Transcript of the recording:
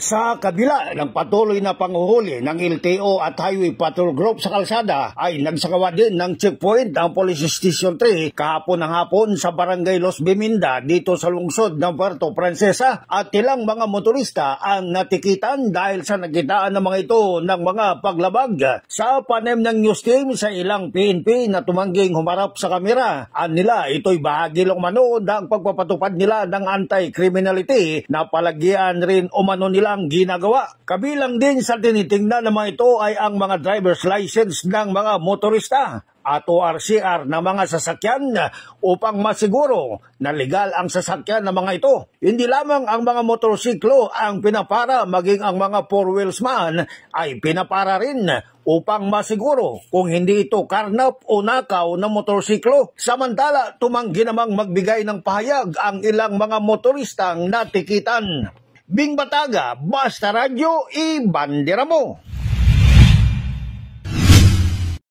Sa kabila ng patuloy na panguhuli ng LTO at Highway Patrol Group sa kalsada ay nagsagawa din ng checkpoint ang Police Station 3 kahapon ng hapon sa Barangay Los Biminda dito sa lungsod ng Puerto Princesa at ilang mga motorista ang natikitan dahil sa nakitaan ng mga ito ng mga paglabag. Sa panem ng news team sa ilang PNP na tumangging humarap sa kamera, nila ito'y bahagi lang umano ng pagpapatupad nila ng anti-criminality na palagyan rin umano nila ang ginagawa. Kabilang din sa tinitingnan ng mga ito ay ang mga driver's license ng mga motorista at ORCR na mga sasakyan upang masiguro na legal ang sasakyan ng mga ito. Hindi lamang ang mga motorsiklo ang pinapara, maging ang mga four-wheels man ay pinapara rin upang masiguro kung hindi ito karnap o nakaw ng motorsiklo. Samantala, tumanggi namang magbigay ng pahayag ang ilang mga motoristang natikitan. Bing Bataga, Basta Radyo, ibandera mo!